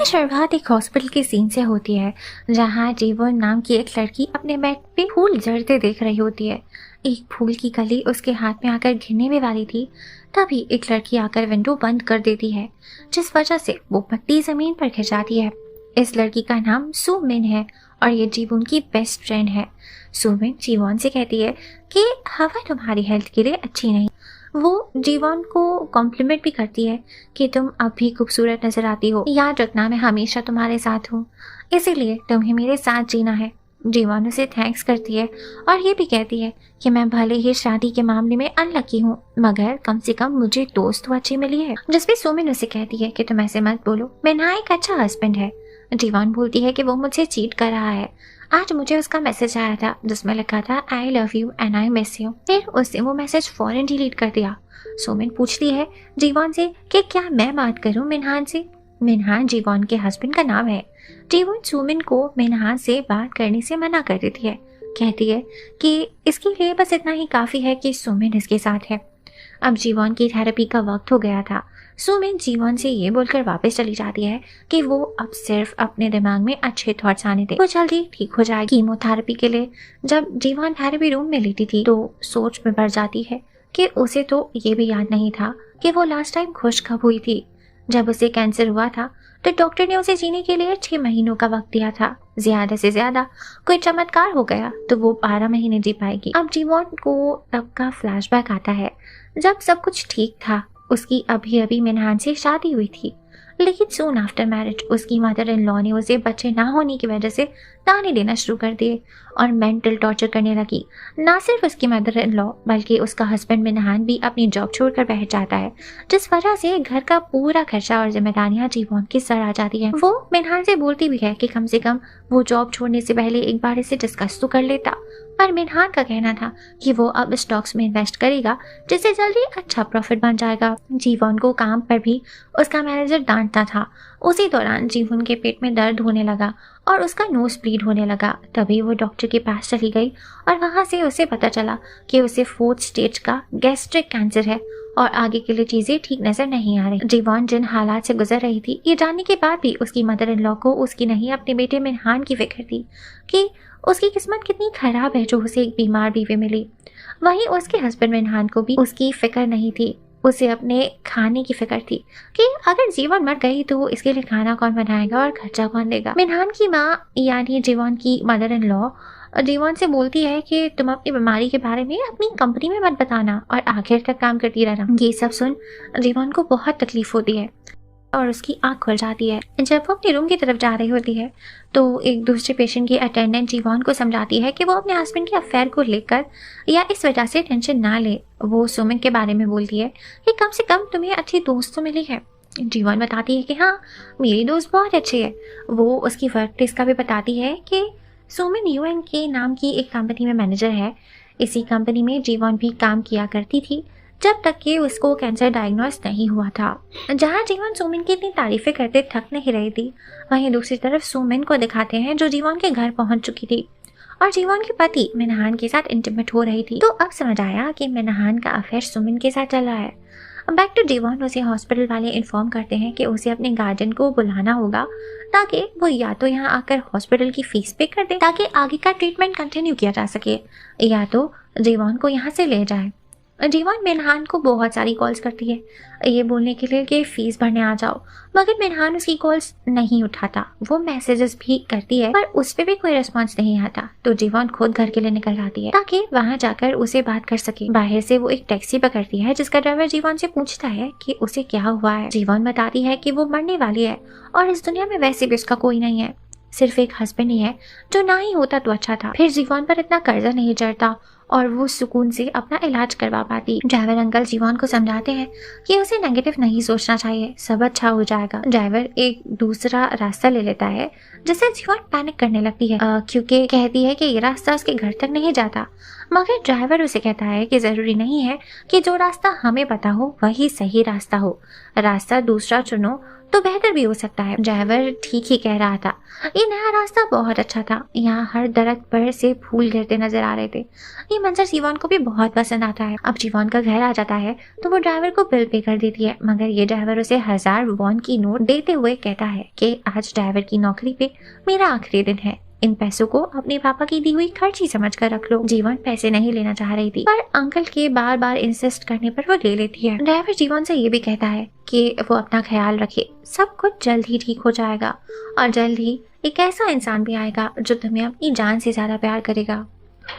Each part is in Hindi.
की शुरुआत एक हॉस्पिटल के सीन से होती है जहाँ जीवन नाम की एक लड़की अपने बेड पे फूल झड़ते देख रही होती है। एक फूल की कली उसके हाथ में आकर गिरने में वाली थी, तभी एक लड़की आकर विंडो बंद कर देती है, जिस वजह से वो पट्टी जमीन पर गिर जाती है। इस लड़की का नाम सुमिन है और ये जीवन की बेस्ट फ्रेंड है। सुमिन जीवन से कहती है कि हवा तुम्हारी हेल्थ के लिए अच्छी नहीं। वो जीवन को कॉम्प्लीमेंट भी करती है कि तुम अब भी खूबसूरत नजर आती हो, याद रखना मैं हमेशा तुम्हारे साथ हूँ, इसीलिए तुम्हें मेरे साथ जीना है। जीवन उसे थैंक्स करती है और ये भी कहती है कि मैं भले ही शादी के मामले में अनलकी हूँ, मगर कम से कम मुझे दोस्त तो अच्छी मिली है। जिसपे सुमिन उसे कहती है कि तुम ऐसे मत बोलो, मेरा एक अच्छा हस्बैंड है। जीवन बोलती है कि वो मुझसे चीट कर रहा है। आज मुझे उसका मैसेज आया था जिसमें लिखा था I love you and I miss you. फिर उसने वो मैसेज फौरन डिलीट कर दिया। सुमिन पूछती है जीवन से कि क्या मैं बात करूं मिनहान से। मिनहान जीवन के हस्बैंड का नाम है। जीवन सुमिन को मिनहान से बात करने से मना कर देती है, कहती है कि इसके लिए बस इतना ही काफी है कि सुमिन इसके साथ है। अब जीवन की थेरेपी का वक्त हो गया था। सुमिन जीवन से ये बोलकर वापस चली जाती है कि वो अब सिर्फ अपने दिमाग में अच्छे थॉट्स आने दे, वो जल्दी ठीक हो जाएगी। कीमोथेरेपी के लिए जब जीवन थेरेपी रूम में लेटी थी तो सोच में पड़ जाती है कि उसे तो ये भी याद नहीं था कि वो लास्ट टाइम खुश कब हुई थी। जब उसे कैंसर हुआ था तो डॉक्टर ने उसे जीने के लिए 6 महीनों का वक्त दिया था। ज्यादा से ज्यादा कोई चमत्कार हो गया तो वो 12 महीने जी पाएगी। अब जीवन को तब का फ्लैशबैक आता है जब सब कुछ ठीक था। उसकी अभी अभी मिनहान से शादी हुई थी, लेकिन सून आफ्टर मैरिज उसकी मदर इन लॉ ने उसे बच्चे ना होने की वजह से ताने देना शुरू कर दिए और मेंटल टॉर्चर करने लगी। ना सिर्फ उसकी मदर इन लॉ बल्कि उसका हस्बैंड मिनहान भी अपनी जॉब छोड़कर बैठ जाता है, जिस वजह से घर का पूरा खर्चा और जिम्मेदारियां जीवन के सर आ जाती है। वो मिनहान से बोलती भी है कि कम से कम वो जॉब छोड़ने से पहले एक बार इसे डिस्कस तो कर लेता, पर मिनहान का कहना था कि वो अब स्टॉक्स में इन्वेस्ट करेगा जिससे जल्दी अच्छा प्रॉफिट बन जाएगा। जीवन को काम पर भी उसका मैनेजर डांटता था। उसी दौरान जीवन के पेट में दर्द होने लगा और उसका नोज ब्लीड होने लगा। तभी वो डॉक्टर के पास चली गई और वहां से उसे पता चला कि उसे 4th स्टेज का गैस्ट्रिक कैंसर है और आगे के लिए चीजें ठीक नजर नहीं आ रही। जीवन जिन हालात से गुजर रही थी ये जानने के बाद भी उसकी मदर इन लॉ को उसकी नहीं अपने बेटे मिनहान की फिक्र थी कि उसकी किस्मत कितनी खराब है जो उसे एक बीमार बीवी मिली। वहीं उसके हस्बैंड मिनहान को भी उसकी फिक्र नहीं थी, उसे अपने खाने की फिक्र थी कि अगर जीवन मर गई तो इसके लिए खाना कौन बनाएगा और खर्चा कौन देगा। मिनहान की माँ यानी जीवन की मदर इन लॉ जीवन से बोलती है कि तुम अपनी बीमारी के बारे में अपनी कंपनी में मत बताना और आखिर तक काम करती रहना। ये सब सुन जीवन को बहुत तकलीफ होती है और उसकी आंख खुल जाती है। जब वो अपने रूम की तरफ जा रही होती है तो एक दूसरे पेशेंट की अटेंडेंट जीवन को समझाती है कि वो अपने हस्बैंड के अफेयर को लेकर या इस वजह से टेंशन ना ले। वो सुमिन के बारे में बोलती है कि कम से कम तुम्हें अच्छी दोस्त तो मिली है। जीवन बताती है कि हाँ मेरी दोस्त बहुत अच्छी है। वो उसकी वर्क प्लेस का भी बताती है कि सुमिन यूएन के नाम की एक कंपनी में मैनेजर है। इसी कंपनी में जीवन भी काम किया करती थी जब तक कि उसको कैंसर डायग्नोस नहीं हुआ था। जहां जीवन सुमिन की इतनी तारीफें करते थक नहीं रही थी, वहीं दूसरी तरफ सुमिन को दिखाते हैं जो जीवन के घर पहुंच चुकी थी और जीवन के पति मिनहान के साथ इंटीमेट हो रही थी। तो अब समझ आया कि मिनहान का अफेयर सुमिन के साथ चल रहा है। बैक टू जीवन, उसे हॉस्पिटल वाले इन्फॉर्म करते हैं कि उसे अपने गार्जियन को बुलाना होगा ताकि वो या तो यहाँ आकर हॉस्पिटल की फीस पे कर दे ताकि आगे का ट्रीटमेंट कंटिन्यू किया जा सके, या तो जीवन को यहाँ से ले जाए। जीवन मिनहान को बहुत सारी कॉल्स करती है ये बोलने के लिए कि फीस भरने आ जाओ, मगर मिनहान उसकी कॉल्स नहीं उठाता। वो मैसेजेस भी करती है पर उस पे भी कोई रिस्पांस नहीं आता। तो जीवन खुद घर के लिए निकल जाती है ताकि वहां जाकर उसे बात कर सके। बाहर से वो एक टैक्सी पकड़ती है जिसका ड्राइवर जीवन से पूछता है कि उसे क्या हुआ है। जीवन बताती है कि वो मरने वाली है और इस दुनिया में वैसे भी उसका कोई नहीं है, सिर्फ एक हस्बैंड ही है जो ना ही होता तो अच्छा था। फिर जीवन पर इतना कर्जा नहीं चढ़ता और वो सुकून से अपना इलाज करवा पाती। ड्राइवर अंकल जीवन को समझाते हैं कि उसे नेगेटिव नहीं सोचना चाहिए, सब अच्छा हो जाएगा। ड्राइवर एक दूसरा रास्ता ले लेता है जिससे जीवन पैनिक करने लगती है क्योंकि कहती है कि ये रास्ता उसके घर तक नहीं जाता, मगर ड्राइवर उसे कहता है कि जरूरी नहीं है कि जो रास्ता हमें पता हो वही सही रास्ता हो, रास्ता दूसरा चुनो तो बेहतर भी हो सकता है। ड्राइवर ठीक ही कह रहा था, ये नया रास्ता बहुत अच्छा था। यहाँ हर दरख्त पर से फूल गिरते नजर आ रहे थे, ये मंजर जीवन को भी बहुत पसंद आता है। अब जीवन का घर आ जाता है तो वो ड्राइवर को बिल पे कर देती है, मगर ये ड्राइवर उसे 1000 वॉन की नोट देते हुए कहता है कि आज ड्राइवर की नौकरी पे मेरा आखिरी दिन है, इन पैसों को अपने पापा की दी हुई खर्ची समझ कर रख लो। जीवन पैसे नहीं लेना चाह रही थी, पर अंकल के बार बार इंसिस्ट करने पर वो ले लेती है। ड्राइवर जीवन से ये भी कहता है कि वो अपना ख्याल रखे, सब कुछ जल्द ही ठीक हो जाएगा और जल्द ही एक ऐसा इंसान भी आएगा जो तुम्हें अपनी जान से ज्यादा प्यार करेगा।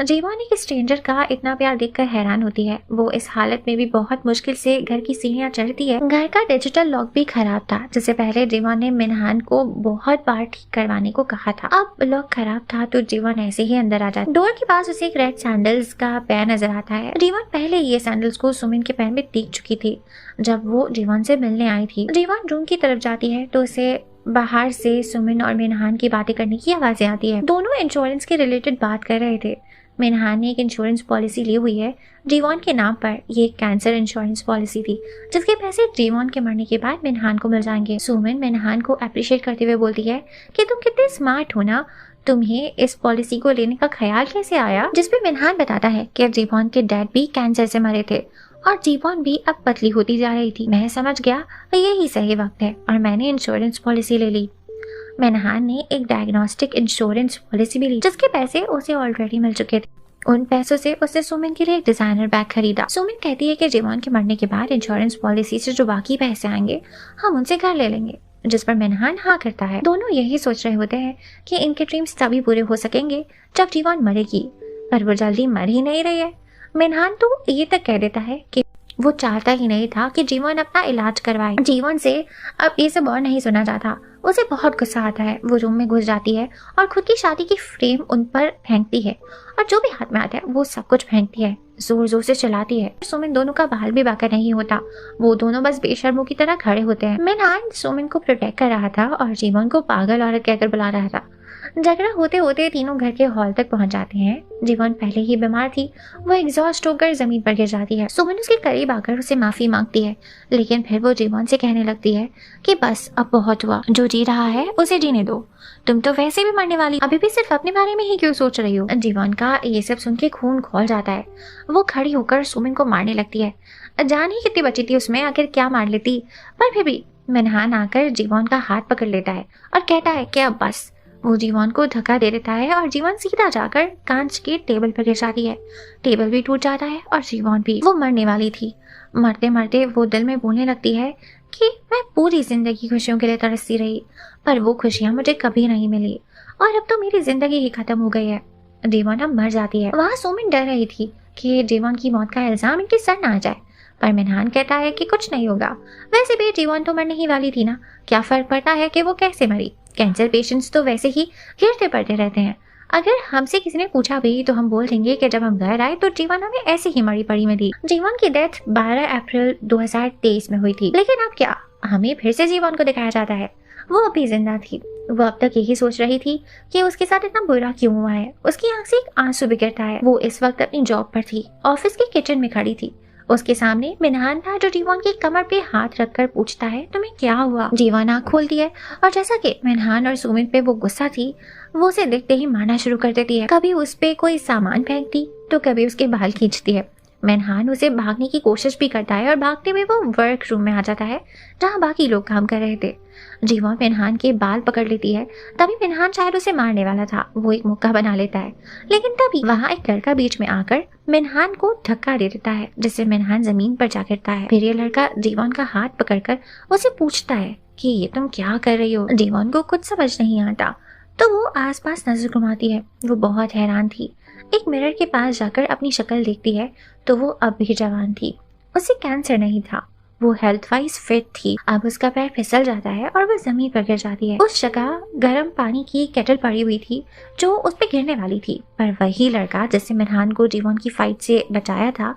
जीवन एक स्ट्रेंजर का इतना प्यार देखकर हैरान होती है। वो इस हालत में भी बहुत मुश्किल से घर की सीढ़ियां चढ़ती है। घर का डिजिटल लॉक भी खराब था, जिससे पहले जीवन ने मिनहान को बहुत बार ठीक करवाने को कहा था। अब लॉक खराब था तो जीवन ऐसे ही अंदर आ जाता है। डोर के पास उसे एक रेड सैंडल्स का पैर नजर आता है। जीवन पहले ये सैंडल्स को सुमिन के पैर में देख चुकी थी जब वो जीवन से मिलने आई थी। जीवन रूम की तरफ जाती है तो उसे बाहर से सुमिन और मिनहान की बातें करने की आवाजें आती है। दोनों इंश्योरेंस के रिलेटेड बात कर रहे थे। मिनहान ने एक इंश्योरेंस पॉलिसी ली हुई है जीवन के नाम पर। ये कैंसर इंश्योरेंस पॉलिसी थी जिसके पैसे जीवन के मरने के बाद मिनहान को मिल जाएंगे। सुमिन मिनहान को अप्रिशिएट करते हुए बोलती है कि तुम कितने स्मार्ट हो ना, तुम्हें इस पॉलिसी को लेने का ख्याल कैसे आया। जिसपे मिनहान बताता है कि जीवन के डैड भी कैंसर से मरे थे और जीवन भी अब पतली होती जा रही थी। मैं समझ गया यही सही वक्त है और मैंने इंश्योरेंस पॉलिसी ले ली। मिनहान ने एक डायग्नोस्टिक इंश्योरेंस पॉलिसी भी ली जिसके पैसे उसे ऑलरेडी मिल चुके थे। उन पैसों से उसने सुमिन के लिए एक डिजाइनर बैग खरीदा। सुमिन कहती है कि जीवन के मरने के बाद इंश्योरेंस पॉलिसी से जो बाकी पैसे आएंगे हम उनसे घर ले लेंगे, जिस पर मिनहान हाँ करता है। दोनों यही सोच रहे होते हैं कि इनके ड्रीम्स तभी पूरे हो सकेंगे जब जीवन मरेगी, पर वो जल्दी मर ही नहीं रही है। मिनहान तो ये तक कह देता है कि वो चाहता ही नहीं था कि जीवन अपना इलाज करवाए। जीवन से अब ये सब और नहीं सुना जाता। उसे बहुत गुस्सा आता है। वो रूम में घुस जाती है और खुद की शादी की फ्रेम उन पर फेंकती है और जो भी हाथ में आता है वो सब कुछ फेंकती है, जोर जोर से चलाती है। सुमिन दोनों का बाल भी बाका नहीं होता, वो दोनों बस बेशर्मों की तरह खड़े होते हैं। मिनहान सुमिन को प्रोटेक्ट कर रहा था और जीवन को पागल औरत कहकर बुला रहा था। झगड़ा होते होते तीनों घर के हॉल तक पहुंच जाते हैं। जीवन पहले ही बीमार थी, वो एग्जॉस्ट होकर जमीन पर गिर जाती है। सुमन उसके करीब आकर उसे माफी मांगती है, लेकिन फिर वो जीवन से कहने लगती है कि बस अब बहुत हुआ, जो जी रहा है उसे जीने दो, तुम तो वैसे भी मरने वाली, अभी भी सिर्फ अपने बारे में ही क्यों सोच रही हो। जीवन का ये सब सुन के खून खौल जाता है। वो खड़ी होकर सुमन को मारने लगती है। जान ही कितनी बची थी उसमें, आखिर क्या मार लेती, पर फिर भी मिनहान आकर जीवन का हाथ पकड़ लेता है और कहता है कि अब बस। वो जीवन को धक्का दे देता है और जीवन सीधा जाकर कांच के टेबल पर गिर जाती है। टेबल भी टूट जाता है और जीवन भी। वो मरने वाली थी। मरते मरते वो दिल में बोलने लगती है कि मैं पूरी जिंदगी खुशियों के लिए तरसती रही, पर वो खुशियां मुझे कभी नहीं मिली और अब तो मेरी जिंदगी ही खत्म हो गई है। जीवन अब मर जाती है। वहाँ सुमिन डर रही थी कि जीवन की मौत का इल्जाम इनके सर ना आ जाए, पर मिनहान कहता है कि कुछ नहीं होगा, वैसे भी जीवन तो मरने ही वाली थी ना, क्या फर्क पड़ता है कि वो कैसे मरी। कैंसर पेशेंट्स तो वैसे ही गिरते पड़ते रहते हैं। अगर हमसे किसी ने पूछा भी तो हम बोल देंगे कि जब हम घर आए तो जीवन हमें ऐसे ही मरी पड़ी में थी। जीवन की डेथ 12 अप्रैल 2023 में हुई थी, लेकिन अब क्या, हमें फिर से जीवन को दिखाया जाता है। वो अभी जिंदा थी। वो अब तक यही सोच रही थी कि उसके साथ इतना बुरा क्यों हुआ है। उसकी आंख से एक आंसू बिखरता है। वो इस वक्त अपनी जॉब पर थी, ऑफिस के किचन में खड़ी थी। उसके सामने मिनहान था जो जीवन की कमर पे हाथ रखकर पूछता है तुम्हें क्या हुआ। जीवन आँख खोलती है और जैसा कि मिनहान और सुमिन पे वो गुस्सा थी, वो उसे देखते ही मारना शुरू कर देती है। कभी उस पे कोई सामान फेंकती तो कभी उसके बाल खींचती है। मिनहान उसे भागने की कोशिश भी करता है और भागते हुए वो वर्क रूम में आ जाता है जहाँ बाकी लोग काम कर रहे थे। जीवन मिनहान के बाल पकड़ लेती है। तभी मिनहान शायद उसे मारने वाला था। वो एक मुक्का बना लेता है, लेकिन तभी वहाँ एक लड़का बीच में आकर मिनहान को धक्का दे देता है, जिससे मिनहान जमीन पर जा गिरता है। फिर ये लड़का जीवन का हाथ पकड़कर उसे पूछता है कि ये तुम क्या कर रही हो। जीवन को कुछ समझ नहीं आता तो वो आसपास नजर घुमाती है। वो बहुत हैरान थी। एक मिरर के पास जाकर अपनी शक्ल देखती है तो वो अब भी जवान थी। उसे कैंसर नहीं था, वो हेल्थ वाइज फिट थी। अब उसका पैर फिसल जाता है और वो जमीन पर गिर जाती है। उस जगह गर्म पानी की केटल पड़ी हुई थी जो उस पे गिरने वाली थी, पर वही लड़का जिससे मिनहान को जीवन की फाइट से बचाया था,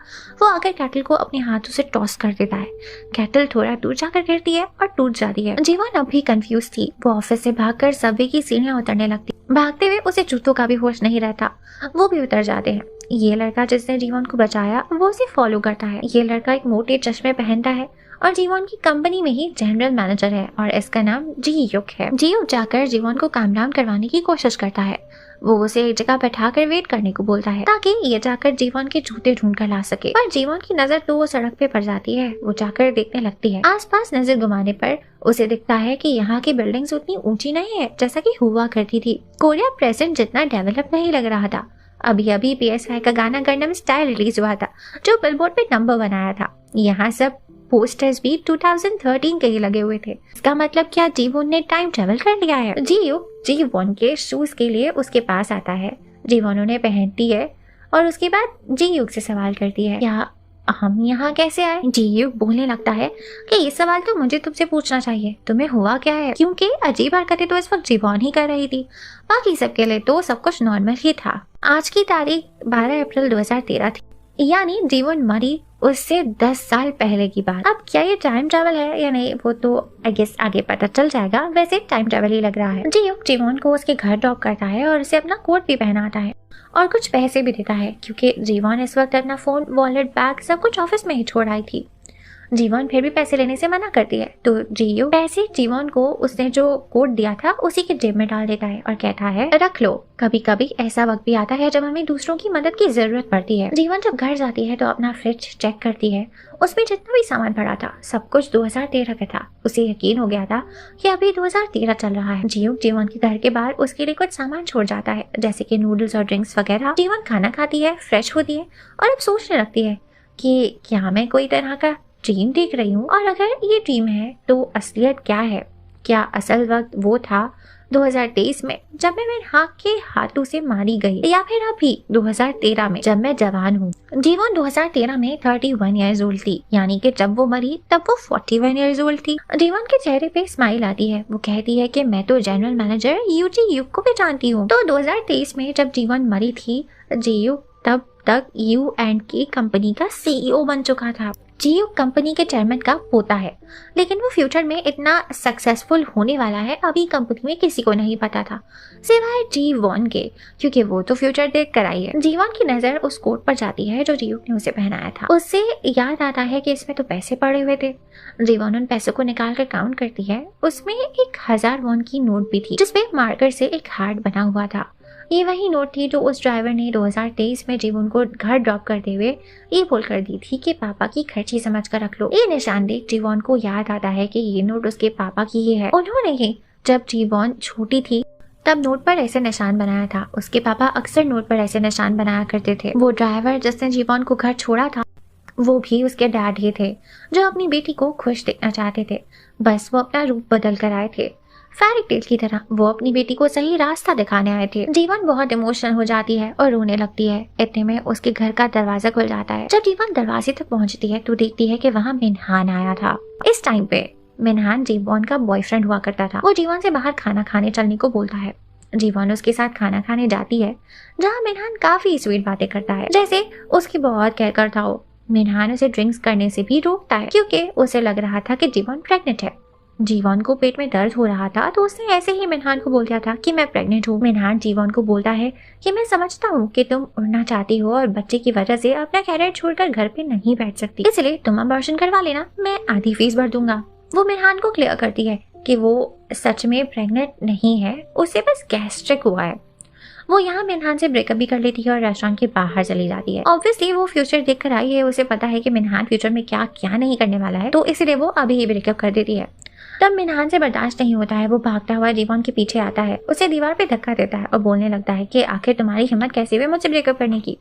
वो आकर केटल को अपने हाथों से टॉस कर देता है। केटल थोड़ा दूर जाकर गिरती है और टूट जाती है। जीवन अब भी कंफ्यूज थी। वो ऑफिस से भागकर सबवे की सीढ़ियां उतरने लगती। भागते हुए उसे जूतों का भी होश नहीं रहता। वो भी उतर जाते हैं। ये लड़का जिसने जीवन को बचाया वो उसे फॉलो करता है। ये लड़का एक मोटे चश्मे पहनता है और जीवन की कंपनी में ही जनरल मैनेजर है और इसका नाम जी युक है। जी युक जाकर जीवन को काम डाउन करवाने की कोशिश करता है। वो उसे एक जगह बैठाकर वेट करने को बोलता है ताकि ये जाकर जीवन के जूते ढूंढ कर ला सके। पर जीवन की नजर तो वो सड़क पे पड़ जाती है। वो जाकर देखने लगती है। आसपास नजर घुमाने पर उसे दिखता है कि यहाँ की बिल्डिंग्स उतनी ऊंची नहीं है जैसा कि हुआ करती थी। कोरिया प्रेजेंट जितना डेवलप नहीं लग रहा था। अभी अभी PS5 का गाना गंगनम स्टाइल रिलीज हुआ था जो बिलबोर्ड पे नंबर बनाया था। यहाँ सब पोस्टर्स भी 2013 के ही लगे हुए थे। इसका मतलब क्या जीवोन ने टाइम ट्रेवल कर लिया है? जीवोन के शूज के लिए उसके पास आता है। जीवोन उन्हें पहनती है और उसके बाद जीयुक से सवाल करती है, क्या हम यहाँ कैसे आए? जीयुक बोलने लगता है कि ये सवाल तो मुझे तुमसे पूछना चाहिए, तुम्हें हुआ क्या है? क्योंकि अजीब हरकतें तो इस वक्त जीवोन ही कर रही थी, बाकी सबके लिए तो सब कुछ नॉर्मल ही था। आज की तारीख 12 अप्रैल 2013 थी, यानी जीवन मरी उससे 10 साल पहले की बात। अब क्या ये टाइम ट्रैवल है या नहीं वो तो आई गेस आगे पता चल जाएगा। वैसे टाइम ट्रैवल ही लग रहा है। जीयुक जीवन को उसके घर ड्रॉप करता है और उसे अपना कोट भी पहनाता है और कुछ पैसे भी देता है क्योंकि जीवन इस वक्त अपना फोन, वॉलेट, बैग सब कुछ ऑफिस में ही छोड़ आई थी। जीवन फिर भी पैसे लेने से मना करती है तो जीयुक पैसे जीवन को उसने जो कोट दिया था उसी के जेब में डाल देता है और कहता है, रख लो, कभी कभी ऐसा वक्त भी आता है जब हमें दूसरों की मदद की जरूरत पड़ती है। जीवन जब घर जाती है तो अपना फ्रिज चेक करती है। उसमें जितना भी सामान पड़ा था सब कुछ 2013 का था। उसे यकीन हो गया था कि अभी 2013 चल रहा है। जीयुक जीवन के घर के बाहर उसके लिए कुछ सामान छोड़ जाता है जैसे कि नूडल्स और ड्रिंक्स वगैरह। जीवन खाना खाती है, फ्रेश होती है और अब सोचने लगती है कि क्या मैं कोई तरह का ड्रीम देख रही हूँ, और अगर ये ड्रीम है तो असलियत क्या है? क्या असल वक्त वो था 2023 में जब मैं मिन्हान के हाथों से मारी गई, या फिर अभी 2013 में जब मैं जवान हूँ? जीवन 2013 में 31 ईयर्स ओल्ड थी, यानी कि जब वो मरी तब वो 41 ईयर्स ओल्ड थी। जीवन के चेहरे पे स्माइल आती है। वो कहती है कि मैं तो जनरल मैनेजर यूजी युक को भी जानती हूँ। तो 2023 में जब जीवन मरी थी, जीयुक तब तक U&K कंपनी का CEO बन चुका था। जीयुक कंपनी के चेयरमैन का पोता है, लेकिन वो फ्यूचर में इतना सक्सेसफुल होने वाला है अभी कंपनी में किसी को नहीं पता था सिवाय जीवन के, क्योंकि वो तो फ्यूचर देख कर आई है। जीवन की नजर उस कोट पर जाती है जो जीयुक ने उसे पहनाया था। उससे याद आता है कि इसमें तो पैसे पड़े हुए थे। जीवन उन पैसों को निकाल कर काउंट करती है। उसमें 1000 वॉन की नोट भी थी जिसपे मार्कर से एक हार्ट बना हुआ था। ये वही नोट थी जो उस ड्राइवर ने 2023 में जीवन को घर ड्रॉप करते हुए ये बोल कर दी थी कि पापा की खर्ची समझ कर रख लो। ये निशान देख जीवन को याद आता है कि ये नोट उसके पापा की ही है। उन्होंने ही जब जीवन छोटी थी तब नोट पर ऐसे निशान बनाया था। उसके पापा अक्सर नोट पर ऐसे निशान बनाया करते थे। वो ड्राइवर जिसने जीवन को घर छोड़ा था वो भी उसके डैड ही थे जो अपनी बेटी को खुश देखना चाहते थे। बस वो अपना रूप बदल कर आए थे। फेरी टेल की तरह वो अपनी बेटी को सही रास्ता दिखाने आए थे। जीवन बहुत इमोशनल हो जाती है और रोने लगती है। इतने में उसके घर का दरवाजा खुल जाता है। जब जीवन दरवाजे तक पहुंचती है तो देखती है कि वहाँ मिन्हान आया था। इस टाइम पे मिन्हान जीवन का बॉयफ्रेंड हुआ करता था। वो जीवन से बाहर खाना खाने चलने को बोलता है। जीवन उसके साथ खाना खाने जाती है जहाँ मिन्हान काफी स्वीट बातें करता है, जैसे उसकी बहुत केयर करता हो। मिन्हान उसे ड्रिंक्स करने से भी रोकता है क्योंकि उसे लग रहा था कि जीवन प्रेग्नेंट है। जीवन को पेट में दर्द हो रहा था तो उसने ऐसे ही मिन्हान को बोल दिया था कि मैं प्रेग्नेंट हूँ। मिन्हान जीवन को बोलता है कि मैं समझता हूँ कि तुम उड़ना चाहती हो और बच्चे की वजह से अपना कैरियर छोड़कर घर पे नहीं बैठ सकती, इसलिए तुम अबॉर्शन करवा लेना, मैं आधी फीस भर दूंगा। वो मिन्हान को क्लियर करती है कि वो सच में प्रेग्नेंट नहीं है, उसे बस गैस्ट्रिक हुआ है। वो यहाँ मिन्हान से ब्रेकअप भी कर लेती है और रेस्टोरेंट के बाहर चली जाती है। ऑब्वियसली वो फ्यूचर देख कर आई है, उसे पता है कि मिन्हान फ्यूचर में क्या क्या नहीं करने वाला है, तो इसलिए वो अभी ही ब्रेकअप कर देती है। तब मिन्हान से बर्दाश्त नहीं होता है। वो भागता हुआ जीवन के पीछे आता है, उसे दीवार पे धक्का देता है और बोलने लगता है कि आखिर तुम्हारी हिम्मत कैसे हुई मुझसे ब्रेकअप करने की।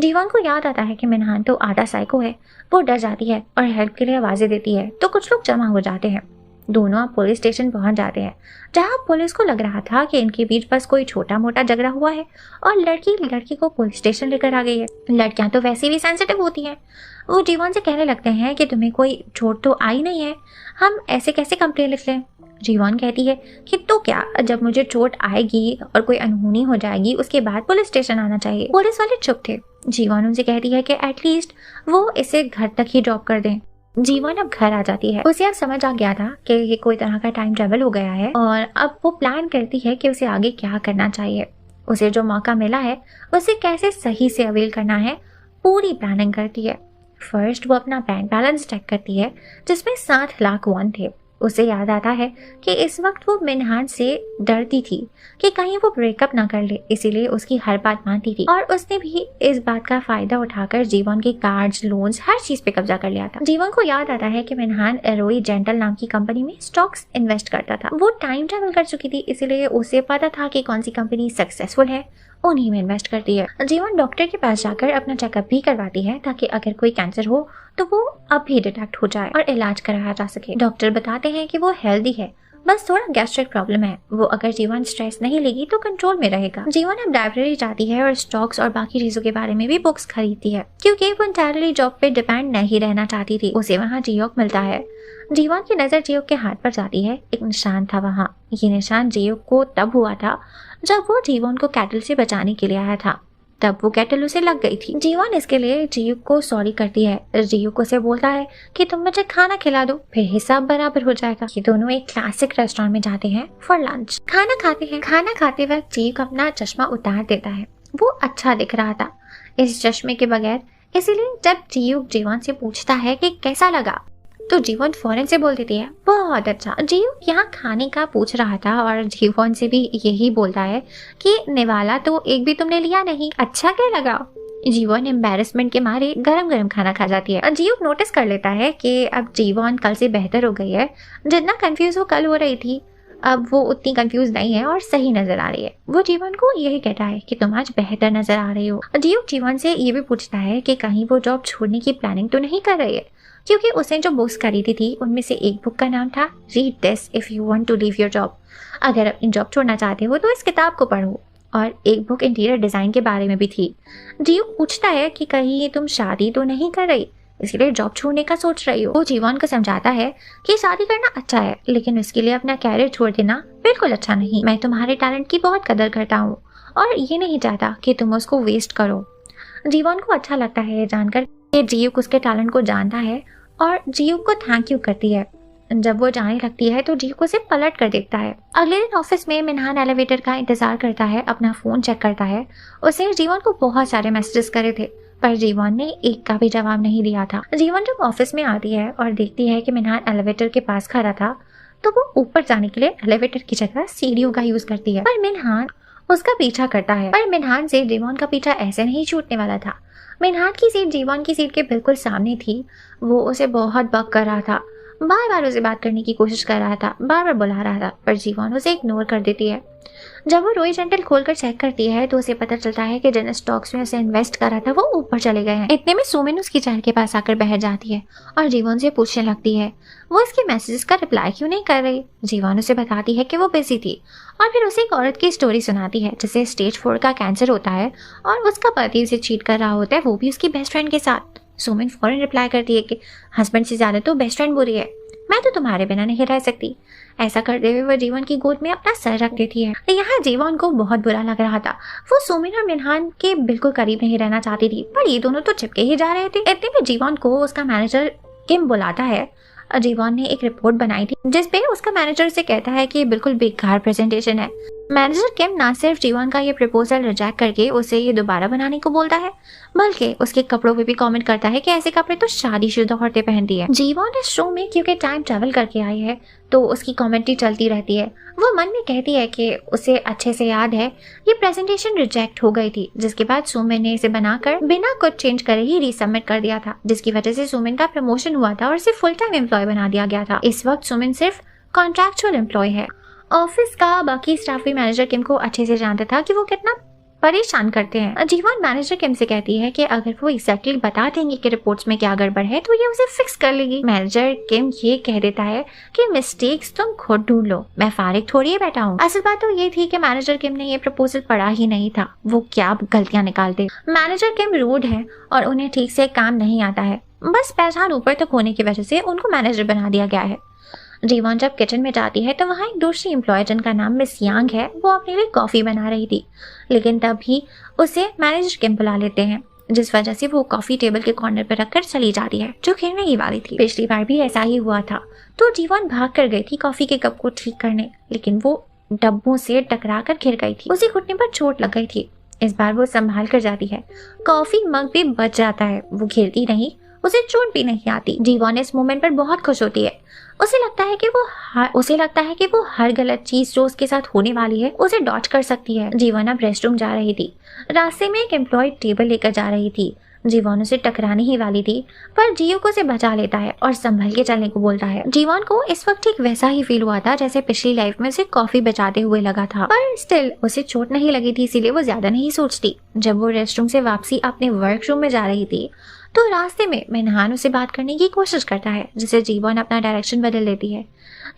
जीवन को याद आता है कि मिन्हान तो आधा साइको है। वो डर जाती है और हेल्प के लिए आवाजें देती है तो कुछ लोग जमा हो जाते हैं। दोनों पुलिस स्टेशन पहुंच जाते हैं जहां पुलिस को लग रहा था कि इनके बीच बस कोई छोटा मोटा झगड़ा हुआ है और लड़की को पुलिस स्टेशन लेकर आ गई है। लड़कियां तो वैसे भी सेंसिटिव होती हैं। वो जीवन से कहने लगते हैं कि तुम्हें कोई चोट तो आई नहीं है, हम ऐसे कैसे कंप्लेन लिख लें। जीवन कहती है कि तो क्या, जब मुझे चोट आएगी और कोई अनहोनी हो जाएगी उसके बाद पुलिस स्टेशन आना चाहिए। पुलिस वाले चुप थे। जीवन उनसे कहती है कि एटलीस्ट वो इसे घर तक ही ड्रॉप कर दें। जीवन अब घर आ जाती है। उसे अब समझ आ गया था कि ये कोई तरह का टाइम ट्रेवल हो गया है और अब वो प्लान करती है कि उसे आगे क्या करना चाहिए। उसे जो मौका मिला है उसे कैसे सही से अवेल करना है पूरी प्लानिंग करती है। फर्स्ट वो अपना बैंक बैलेंस चेक करती है जिसमें 7 लाख वॉन थे। उसे याद आता है कि इस वक्त वो मिनहान से डरती थी कि कहीं वो ब्रेकअप ना कर ले, इसीलिए उसकी हर बात मानती थी और उसने भी इस बात का फायदा उठाकर जीवन के कार्ड्स, लोन्स, हर चीज पे कब्जा कर लिया था। जीवन को याद आता है कि मिनहान एरोई जेंटल नाम की कंपनी में स्टॉक्स इन्वेस्ट करता था। वो टाइम ट्रेवल कर चुकी थी, इसीलिए उसे पता था कि कौन सी कंपनी सक्सेसफुल है, उन्हीं में इन्वेस्ट करती है। जीवन डॉक्टर के पास जाकर अपना चेकअप भी करवाती है ताकि अगर कोई कैंसर हो तो वो अब भी डिटेक्ट हो जाए और इलाज कराया जा सके। डॉक्टर बताते हैं कि वो हेल्दी है, बस थोड़ा गैस्ट्रिक प्रॉब्लम है। वो अगर जीवन स्ट्रेस नहीं लेगी तो कंट्रोल में रहेगा। जीवन अब लाइब्रेरी जाती है और स्टॉक्स और बाकी चीजों के बारे में भी बुक्स खरीदती है क्योंकि वो इंटायरली जॉब पे डिपेंड नहीं रहना चाहती थी। उसे वहाँ जियोक मिलता है। जीवन की नजर जियोक के हाथ पर जाती है। एक निशान था वहाँ। ये निशान जियोक को तब हुआ था जब वो जीवन को कैटल से बचाने के लिए आया था। तब वो कैटल उसे लग गई थी। जीवन इसके लिए जियोक को सॉरी करती है। जियोक उसे बोलता है कि तुम मुझे खाना खिला दो, फिर हिसाब बराबर हो जाएगा। ये दोनों एक क्लासिक रेस्टोरेंट में जाते हैं फॉर लंच। खाना खाते हैं। खाना खाते वक्त जियोक अपना चश्मा उतार देता है। वो अच्छा दिख रहा था इस चश्मे के बगैर, इसीलिए जब जियोक जीवन से पूछता है कि कैसा लगा तो जीवन फौरन से बोल देती है बहुत अच्छा। जियोक यहाँ खाने का पूछ रहा था और जीवन से भी यही बोलता है कि निवाला तो एक भी तुमने लिया नहीं, अच्छा क्या लगा। जीवन एम्बैरेसमेंट के मारे गरम गरम खाना खा जाती है। जियोक नोटिस कर लेता है कि अब जीवन कल से बेहतर हो गई है। जितना कंफ्यूज वो कल हो रही थी अब वो उतनी कंफ्यूज नहीं है और सही नजर आ रही है। वो जीवन को यही कहता है कि तुम आज बेहतर नजर आ रही हो। जियोक जीवन से ये भी पूछता है कि कहीं वो जॉब छोड़ने की प्लानिंग तो नहीं कर रही है, क्योंकि उसने जो बुक्स खरीदी थी उनमें से एक बुक का नाम था read this if you want to leave your job. अगर अपनी जॉब छोड़ना चाहते हो तो इस किताब को पढ़ो। और एक बुक इंटीरियर डिजाइन के बारे में भी थी। जियोक पूछता है कि कहीं तुम शादी तो नहीं कर रही, इसलिए जॉब छोड़ने का सोच रही हो। वो जीवन को समझाता है कि शादी करना अच्छा है लेकिन उसके लिए अपना कैरियर छोड़ देना बिल्कुल अच्छा नहीं। मैं तुम्हारे टैलेंट की बहुत कदर करता हूँ और ये नहीं चाहता कि तुम उसको वेस्ट करो। जीवन को अच्छा लगता है जानकर कि जियोक उसके टैलेंट को जानता है और जियोक को थैंक यू करती है। जब वो जाने लगती है तो जियोक उसे पलट कर देखता है। अगले दिन ऑफिस में मिनहान एलिवेटर का इंतजार करता है, अपना फोन चेक करता है। उसे जीवन को बहुत सारे मैसेजेस करे थे पर जीवन ने एक का भी जवाब नहीं दिया था। जीवन जब ऑफिस में आती है और देखती है कि मिनहान एलिवेटर के पास खड़ा था तो वो ऊपर जाने के लिए एलिवेटर की जगह सीढ़ियों का यूज करती है, पर मिनहान उसका पीछा करता है। पर मिनहान से जीवन का पीछा ऐसे नहीं छूटने वाला था। मिनहान की सीट जीवन की सीट के बिल्कुल सामने थी। वो उसे बहुत बक कर रहा था, बार बार उसे बात करने की कोशिश कर रहा था, बार बार बुला रहा था, पर जीवन उसे इग्नोर कर देती है। जब वो रोई जेंटल खोलकर चेक करती है तो उसे पता चलता है कि जिन स्टॉक्स में उसे इन्वेस्ट करा था वो ऊपर चले गए हैं। इतने में सुमिन उसकी चेहरे के पास आकर बैठ जाती है और जीवन से पूछने लगती है वो इसके मैसेजेस का रिप्लाई क्यों नहीं कर रही। जीवन उसे बताती है कि वो बिजी थी और फिर उसे एक औरत की स्टोरी सुनाती है जिसे स्टेज 4 का कैंसर होता है और उसका पति उसे चीट कर रहा होता है, वो भी उसकी बेस्ट फ्रेंड के साथ। सुमिन फौरन रिप्लाई करती है कि हस्बैंड से ज्यादा तो बेस्ट फ्रेंड बुरी है, मैं तो तुम्हारे बिना नहीं रह सकती। ऐसा करते हुए वह जीवन की गोद में अपना सर रख देती है। यहाँ जीवन को बहुत बुरा लग रहा था। वो सुमिन और मिनहान के बिल्कुल करीब नहीं रहना चाहती थी, पर ये दोनों तो चिपके ही जा रहे थे। इतने में जीवन को उसका मैनेजर किम बुलाता है। जीवन ने एक रिपोर्ट बनाई थी जिसपे उसका मैनेजर से कहता है कि बिल्कुल बेकार प्रेजेंटेशन है। मैनेजर किम ना सिर्फ जीवन का ये प्रपोजल रिजेक्ट करके उसे ये दोबारा बनाने को बोलता है, बल्कि उसके कपड़ों पे भी कमेंट करता है कि ऐसे कपड़े तो शादीशुदा औरतें पहनती है। जीवन इस शो में क्योंकि टाइम ट्रेवल करके आई है तो उसकी कमेंट्री चलती रहती है। वो मन में कहती है कि उसे अच्छे से याद है ये प्रेजेंटेशन रिजेक्ट हो गई थी, जिसके बाद सुमिन ने इसे बनाकर बिना कुछ चेंज करे ही रीसबमिट कर दिया था, जिसकी वजह से सुमिन का प्रमोशन हुआ था और इसे फुल टाइम एम्प्लॉय बना दिया गया था। इस वक्त सुमिन सिर्फ कॉन्ट्रैक्चुअल एम्प्लॉय है। ऑफिस का बाकी स्टाफ भी मैनेजर किम को अच्छे से जानता था कि वो कितना परेशान करते हैं। जीवन मैनेजर किम से कहती है कि अगर वो एग्जैक्टली बता देंगे कि रिपोर्ट्स में क्या गड़बड़ है तो ये उसे फिक्स कर लेगी। मैनेजर किम ये कह देता है कि मिस्टेक्स तुम खुद ढूंढ लो, मैं फारिग थोड़ी ही बैठा हूँ। असल बात तो ये थी कि मैनेजर किम ने ये प्रपोजल पढ़ा ही नहीं था, वो क्या गलतियां निकालते। मैनेजर किम रूड है और उन्हें ठीक से काम नहीं आता है, बस पहचान ऊपर तक होने की वजह से उनको मैनेजर बना दिया गया है। जीवन जब किचन में जाती है तो वहाँ एक दूसरी एम्प्लॉय जिनका नाम मिस यांग है, वो अपने लिए कॉफी बना रही थी, लेकिन तभी उसे मैनेजर किम बुला लेते हैं, जिस वजह से वो कॉफी टेबल के कॉर्नर पर रखकर चली जाती है, जो खेलने की वाली थी। पिछली बार भी ऐसा ही हुआ था, तो जीवन भाग कर गई थी कॉफी के कप को ठीक करने, लेकिन वो डब्बों से टकराकर गिर गई थी। उसी घुटने पर चोट लग गई थी। इस बार वो संभाल कर जाती है। कॉफी मग भी बच जाता है। वो गिरती नहीं, उसे चोट भी नहीं आती। जीवॉन इस मोमेंट पर बहुत खुश होती है। उसे लगता है कि वो हर गलत चीज जो उसके साथ होने वाली है उसे डॉज कर सकती है। जीवॉन अब रेस्टरूम जा रही थी। रास्ते में एक एम्प्लॉय टेबल लेकर जा रही थी। जीवॉन उसे टकराने ही वाली थी, पर जियो को उसे बचा लेता है और संभल के चलने को बोलता है। जीवॉन को इस वक्त ठीक वैसा ही फील हुआ था जैसे पिछली लाइफ में उसे कॉफी बचाते हुए लगा था, पर स्टिल उसे चोट नहीं लगी थी, इसीलिए वो ज्यादा नहीं सोचती। जब वो रेस्टरूम से वापसी अपने वर्करूम में जा रही थी तो रास्ते में मिनहान उसे बात करने की कोशिश करता है, जिससे जीवॉन अपना डायरेक्शन बदल लेती है।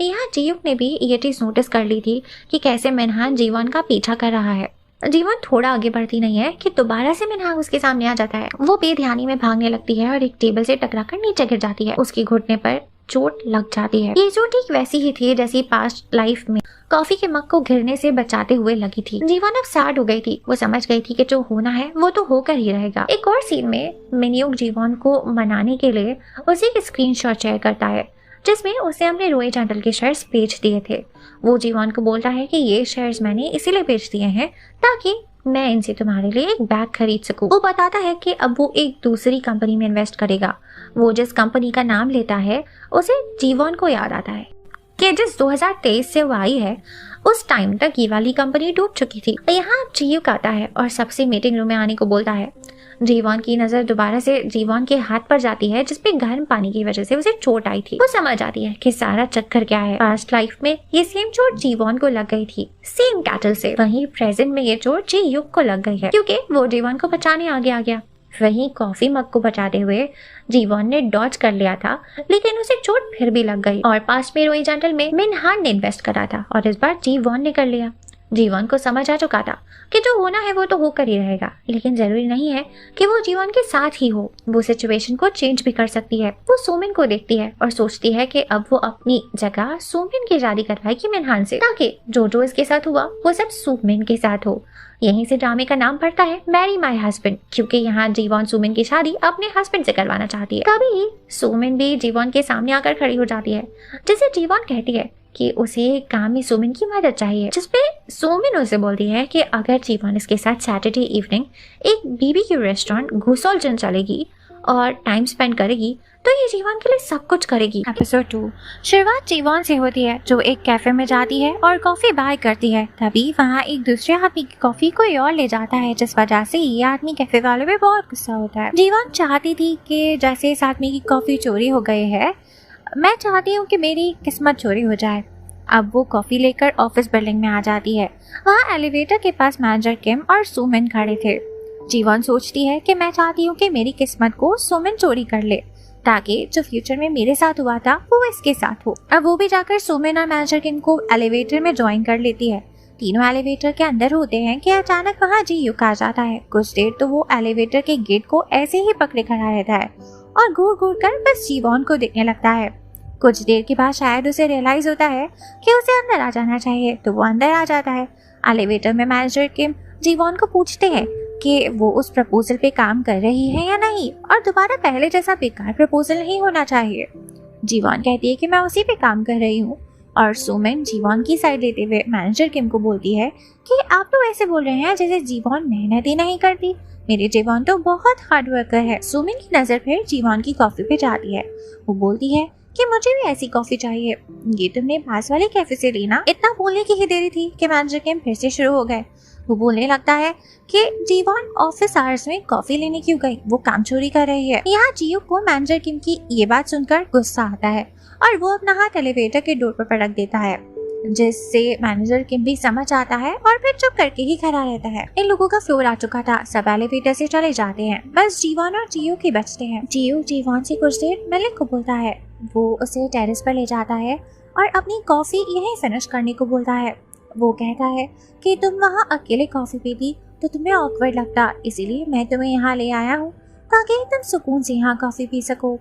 यहाँ जियुक ने भी ये चीज नोटिस कर ली थी कि कैसे मिनहान जीवॉन का पीछा कर रहा है। जीवॉन थोड़ा आगे बढ़ती नहीं है कि दोबारा से मिनहान उसके सामने आ जाता है। वो बेध्यानी में भागने लगती है और एक टेबल से टकराकर नीचे गिर जाती है। उसके घुटने पर चोट लग जाती है। ये चोट ठीक वैसी ही थी जैसी पास्ट लाइफ में कॉफी के मग को गिरने से बचाते हुए लगी थी। जीवॉन अब सैड हो गई थी। वो समझ गई थी कि जो होना है वो तो होकर ही रहेगा। एक और सीन में मिनयुक जीवॉन को मनाने के लिए उसे एक स्क्रीनशॉट शेयर करता है जिसमें उसे हमने रोए जंटल के शेयर्स बेच दिए थे। वो जीवॉन को बोलता है कि ये शेयर्स मैंने इसीलिए बेच दिए हैं ताकि मैं इनसे तुम्हारे लिए एक बैग खरीद सकूं। वो बताता है कि अब वो एक दूसरी कंपनी में इन्वेस्ट करेगा। वो जिस कंपनी का नाम लेता है उसे जीवॉन को याद आता है कि जिस 2023 से वो आई है उस टाइम तक ये वाली कंपनी डूब चुकी थी। यहाँ जियुक आता है और सबसे मीटिंग रूम में आने को बोलता है। जीवॉन की नजर दोबारा से जीवॉन के हाथ पर जाती है जिसपे गर्म पानी की वजह से उसे चोट आई थी। वो समझ आती है कि सारा चक्कर क्या है। पास्ट लाइफ में ये सेम चोट जीवॉन को लग गई थी, सेम कैटल से। वहीं प्रेजेंट में ये चोट जियुक को लग गई है क्योंकि वो जीवॉन को बचाने आगे आ गया। वहीं कॉफी मग को बचाते हुए जीवॉन ने डॉज कर लिया था, लेकिन उसे चोट फिर भी लग गई। और पास में रोई जंटल में मिनहान ने इन्वेस्ट करा था और इस बार जीवॉन ने कर लिया। जीवॉन को समझ आ चुका था कि जो होना है वो तो होकर ही रहेगा, लेकिन जरूरी नहीं है कि वो जीवॉन के साथ ही हो। वो सिचुएशन को चेंज भी कर सकती है। वो सोमिन को देखती है और सोचती है कि अब वो अपनी जगह सोमिन की शादी करवाएगी मिनहान से, ताकि जो इसके साथ हुआ वो सब सोमिन के साथ हो। यहीं से ड्रामे का नाम पड़ता है मैरी माई हस्बैंड, क्योंकि यहाँ जीवॉन सोमिन की शादी अपने हस्बैंड से करवाना चाहती है। कभी सोमिन भी जीवॉन के सामने आकर खड़ी हो जाती है, जिसे जीवॉन कहती है कि उसे काम में सोमिन की मदद चाहिए, जिसपे सोमिन उसे बोलती है कि अगर जीवॉन इसके साथ सैटरडे इवनिंग एक बीबीक्यू रेस्टोरेंट घुसोलजन चलेगी और टाइम स्पेंड करेगी तो ये जीवॉन के लिए सब कुछ करेगी। एपिसोड 2 शुरुआत जीवॉन से होती है जो एक कैफे में जाती है और कॉफी बाय करती है। तभी वहाँ एक दूसरे आदमी की कॉफी कोई और ले जाता है, जिस वजह से ये आदमी कैफे वाले पे बहुत गुस्सा होता है। जीवॉन चाहती थी कि जैसे इस आदमी की कॉफी चोरी हो गई है, मैं चाहती हूँ कि मेरी किस्मत चोरी हो जाए। अब वो कॉफी लेकर ऑफिस बिल्डिंग में आ जाती है। वहाँ एलिवेटर के पास मैनेजर किम और सुमिन खड़े थे। जीवॉन सोचती है कि मैं चाहती हूँ कि मेरी किस्मत को सुमिन चोरी कर ले, ताकि जो फ्यूचर में मेरे साथ हुआ था वो इसके साथ हो। अब वो भी जाकर सुमिन और मैनेजर किम को एलिवेटर में ज्वाइन कर लेती है। तीनों एलिवेटर के अंदर होते हैं कि अचानक वहाँ जियुक आ जाता है। कुछ देर तो वो एलिवेटर के गेट को ऐसे ही पकड़े खड़ा रहता है और घूर घूर कर बस जीवॉन को देखने लगता है। कुछ देर के बाद शायद उसे रियलाइज होता है कि उसे अंदर आ जाना चाहिए, तो वो अंदर आ जाता है। एलिवेटर में मैनेजर किम जीवॉन को पूछते हैं कि वो उस प्रपोजल पे काम कर रही है या नहीं, और दोबारा पहले जैसा बेकार प्रपोजल नहीं होना चाहिए। जीवॉन कहती है कि मैं उसी पे काम कर रही हूँ, और सुमिन जीवॉन की साइड लेते हुए मैनेजर किम को बोलती है कि आप तो ऐसे बोल रहे हैं जैसे जीवॉन मेहनत ही नहीं करती। मेरे जीवॉन तो बहुत हार्ड वर्कर है। सुमिन की नजर फिर जीवॉन की कॉफी पे जाती है। वो बोलती है कि मुझे भी ऐसी कॉफी चाहिए, ये तुमने पास वाले कैफे से लेना। इतना बोलने की ही देरी थी कि मैनेजर किम फिर से शुरू हो गए। वो बोलने लगता है कि जीवॉन ऑफिस आवर्स में कॉफी लेने क्यों गई, वो काम चोरी कर रही है। यहाँ जियुक को मैनेजर किम की ये बात सुनकर गुस्सा आता है और वो अपना हाथ एलिवेटर के डोर पर पटक देता है, जिससे मैनेजर किम भी समझ आता है और फिर चुप करके ही खड़ा रहता है। इन लोगों का फ्लोर आ चुका था। सब एलिवेटर से चले जाते हैं, बस जीवॉन और जियुक ही बचते हैं। जियुक जीवॉन से कुछ देर मिलने को बोलता है। वो उसे टेरेस पर ले जाता है और अपनी कॉफी यहीं फिनिश करने को बोलता है। वो कहता है कि तुम वहाँ अकेले कॉफी पीती तो तुम्हें ऑकवर्ड लगता, इसीलिए मैं तुम्हें यहाँ ले आया हूँ ताकि तुम सुकून से यहाँ कॉफी पी सको।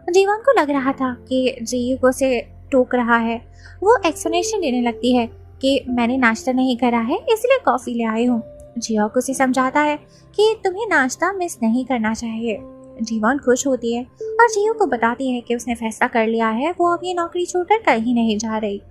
जीवॉन को लग रहा था कि जियुक उसे टोक रहा है। वो एक्सप्लेनेशन देने लगती है कि मैंने नाश्ता नहीं करा है इसलिए कॉफी ले आई हूँ। जियुक उसे समझाता है कि तुम्हें नाश्ता मिस नहीं करना चाहिए। जीवॉन खुश होती है और जियुक को बताती है कि उसने फैसला कर लिया है, वो अब ये नौकरी छोड़कर कहीं नहीं जा रही।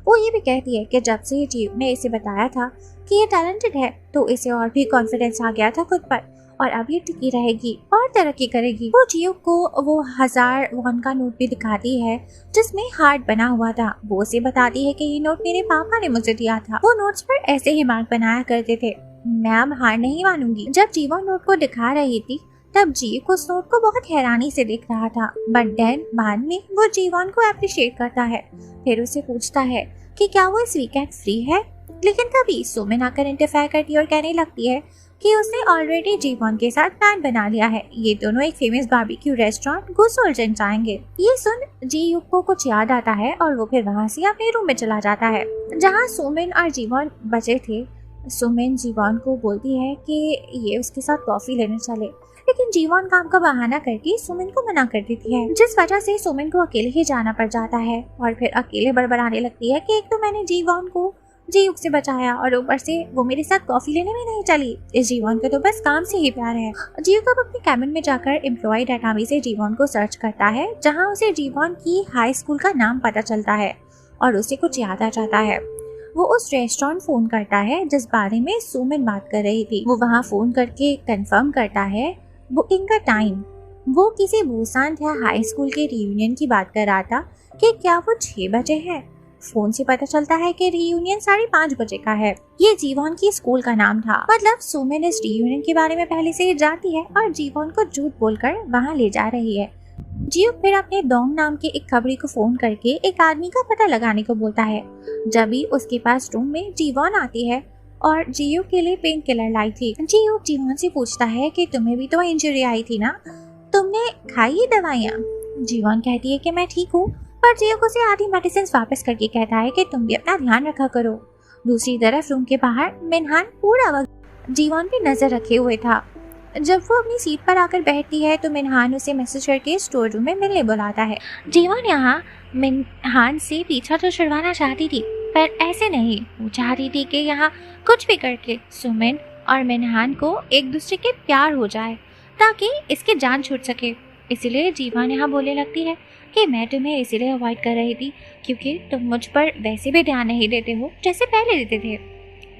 वो ये भी कहती है कि जब से जीव ने इसे बताया था कि ये टैलेंटेड है तो इसे और भी कॉन्फिडेंस आ गया था खुद पर, और अब ये टिकी रहेगी और तरक्की करेगी। वो जीव को वो 1000 वॉन का नोट भी दिखाती है जिसमें हार्ट बना हुआ था। वो उसे बताती है कि ये नोट मेरे पापा ने मुझे दिया था, वो नोट्स पर ऐसे ही मार्क बनाया करते थे, मैं अब हार नहीं मानूंगी। जब जीवा नोट को दिखा रही थी तब जीव उस नोट को बहुत हैरानी से देख रहा था, बट देन बाद में वो जीवन को अप्रिशिएट करता है। फिर उसे पूछता है कि क्या वो इस वीकेंड फ्री है, लेकिन तभी सुमिन आकर इंटरफेयर करती और कहने लगती है कि उसने ऑलरेडी जीवन के साथ प्लान बना लिया है, ये दोनों एक फेमस बारबेक्यू रेस्टोरेंट गुसोल्जन जाएंगे। ये सुन जीव को कुछ याद आता है और वो फिर वहाँ से अपने रूम में चला जाता है जहाँ सुमिन और जीवन बचे थे। सुमिन जीवन को बोलती है कि ये उसके साथ कॉफी लेने चले, लेकिन जीवन काम का बहाना करके सुमिन को मना कर देती है, जिस वजह से सुमिन को अकेले ही जाना पड़ जाता है और फिर अकेले बड़बड़ाने लगती है कि एक तो मैंने जीवन को जीव से बचाया और ऊपर से वो मेरे साथ कॉफी लेने में नहीं चली। इस जीवन को तो बस काम से ही प्यार है। जीव कब अपने कैबिन में जाकर एम्प्लॉय डाटाबेस से जीवन को सर्च करता है, जहाँ उसे जीवन की हाई स्कूल का नाम पता चलता है और उसे कुछ याद आ जाता है। वो उस रेस्टोरेंट फोन करता है जिस बारे में सुमिन बात कर रही थी। वो वहाँ फोन करके कंफर्म करता है बुकिंग का टाइम। वो किसी बुसान या हाई स्कूल के रियूनियन की बात कर रहा था कि क्या वो 6 बजे है। फोन से पता चलता है कि रियूनियन 5:30 बजे का है। ये जीवन की स्कूल का नाम था, मतलब सुमिन इस रियूनियन के बारे में पहले से ही जानती है और जीवन को झूठ बोलकर वहाँ ले जा रही है। जीव फिर अपने डोंग नाम के एक खबरी को फोन करके एक आदमी का पता लगाने को बोलता है। जब भी उसके पास रूम में जीवन आती है और जीव के लिए पेन किलर लाई थी। जीव जीवन से पूछता है कि तुम्हें भी तो इंजरी आई थी ना, तुमने खाई ये दवाइयाँ? जीवन कहती है कि मैं ठीक हूँ, पर जीव उसे आधी मेडिसिन वापस करके कहता है कि तुम भी अपना ध्यान रखा करो। दूसरी तरफ रूम के बाहर मिनहान पूरा वक्त जीवन पे नजर रखे हुए था। जब वो अपनी सीट पर आकर बैठती है तो मिनहान उसे मैसेज करके स्टोर रूम में मिलने बुलाता है। जीवन यहाँ मिनहान से पीछा तो छुड़वाना चाहती थी, पर ऐसे नहीं। वो चाहती थी कि यहाँ कुछ भी करके सुमिन और मिनहान को एक दूसरे के प्यार हो जाए ताकि इसकी जान छूट सके। इसीलिए जीवन यहाँ बोलने लगती है कि मैं तुम्हें इसीलिए अवॉइड कर रही थी क्योंकि तुम मुझ पर वैसे भी ध्यान नहीं देते हो जैसे पहले देते थे।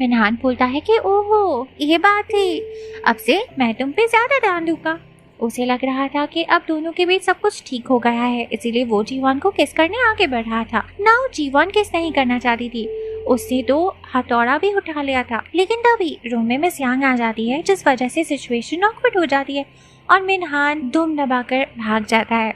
मिनहान बोलता है कि ओहो ये बात थी, अब से मैं तुम पे ज्यादा ध्यान दूंगा। उसे लग रहा था कि अब दोनों के बीच सब कुछ ठीक हो गया है, इसीलिए वो जीवन को किस करने आगे बढ़ रहा था। ना वो जीवन किस नहीं करना चाहती थी, उससे तो हथौड़ा भी उठा लिया था। लेकिन तभी रूम में मिस यांग आ जाती है जिस वजह से सिचुएशन ऑकवर्ड हो जाती है और मिनहान दुम दबाकर भाग जाता है।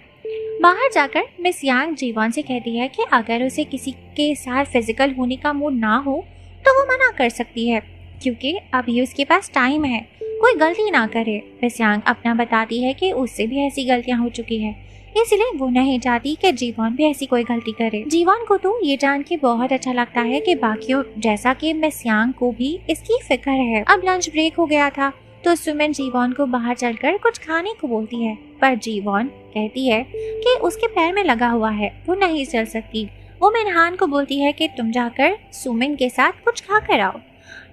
बाहर जाकर मिस यांग जीवन से कहती है कि अगर उसे किसी के साथ फिजिकल होने का मूड ना हो तो वो मना कर सकती है क्योंकि अभी उसके पास टाइम है, कोई गलती ना करे। मिस यांग अपना बताती है कि उससे भी ऐसी गलतियां हो चुकी है, इसलिए वो नहीं चाहती कि जीवन भी ऐसी कोई गलती करे। जीवन को तो ये जान के बहुत अच्छा लगता है कि बाकियों जैसा कि मिस यांग को भी इसकी फिक्र है। अब लंच ब्रेक हो गया था तो सुमिन जीवन को बाहर चलकर कुछ खाने को बोलती है, पर जीवन कहती है कि उसके पैर में लगा हुआ है, वो नहीं चल सकती। वो मिनहान को बोलती है कि तुम जाकर सुमिन के साथ कुछ खा कर आओ,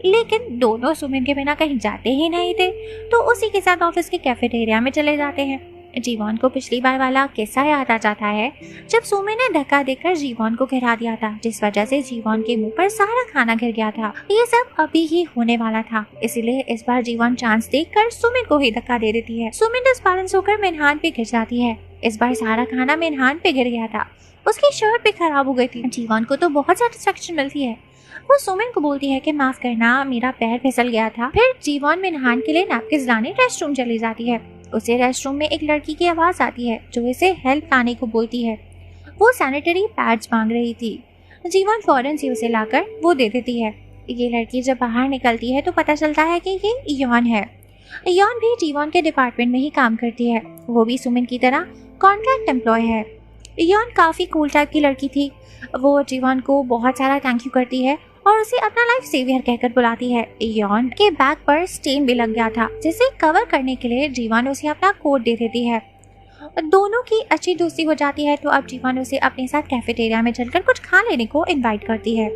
लेकिन दोनों सुमिन के बिना कहीं जाते ही नहीं थे तो उसी के साथ ऑफिस के कैफेटेरिया में चले जाते हैं। जीवन को पिछली बार वाला किस्सा याद आ जाता है जब सुमिन ने धक्का देकर जीवन को गिरा दिया था, जिस वजह से जीवन के मुंह पर सारा खाना गिर गया था। ये सब अभी ही होने वाला था, इसलिए इस बार जीवन चांस देखकर सुमिन को ही धक्का दे देती है। सुमिन डिस्बैलेंस होकर मिनहान पे गिर जाती है। इस बार सारा खाना मिनहान पे गिर गया था, उसकी शर्ट भी खराब हो गई थी। जीवन को तो बहुत सेटिस्फेक्शन मिलती है। वो सुमिन को बोलती है कि माफ करना, मेरा पैर फिसल गया था। फिर जीवन मिनहान के लिए नैपकिन लाने रेस्टरूम चली जाती है। उसे रेस्टरूम में एक लड़की की आवाज आती है जो इसे हेल्प लाने को बोलती है। वो सैनिटरी पैड्स मांग रही थी। जीवन फौरन से उसे लाकर वो दे देती है। ये लड़की जब बाहर निकलती है तो पता चलता है कि ये यॉन है। यॉन भी जीवन के डिपार्टमेंट में ही काम करती है। वो भी सुमिन की तरह कॉन्ट्रैक्ट एम्प्लॉय है। यॉन काफी कूल टाइप की लड़की थी। वो जीवन को बहुत सारा थैंक यू करती है और उसे अपना लाइफ सेवियर कहकर बुलाती है। यॉन के बैग पर स्टेन भी लग गया था, जिसे कवर करने के लिए जीवन उसे अपना कोट दे देती है। दोनों की अच्छी दोस्ती हो जाती है तो अब जीवन उसे अपने साथ कैफेटेरिया में चलकर कुछ खा लेने को इनवाइट करती है।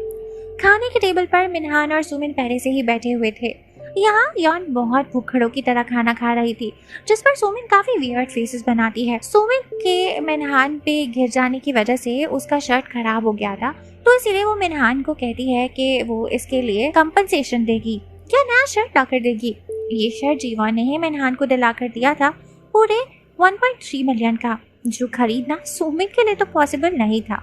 खाने के टेबल पर मिनहान और सुमिन पहले से ही बैठे हुए थे। यहाँ यॉन बहुत भूखड़ों की तरह खाना खा रही थी, जिस पर सुमिन काफी वियर्ड फेसेस बनाती है। सुमिन के मिनहान पे गिर जाने की वजह से उसका शर्ट खराब हो गया था तो इसीलिए वो मिनहान को कहती है कि वो इसके लिए कंपनसेशन देगी, क्या नया शर्ट लाकर देगी। ये शर्ट जीवन ने ही मिनहान को दिलाकर दिया था, पूरे 1.3 मिलियन का, जो खरीदना सुमिन के लिए तो पॉसिबल नहीं था।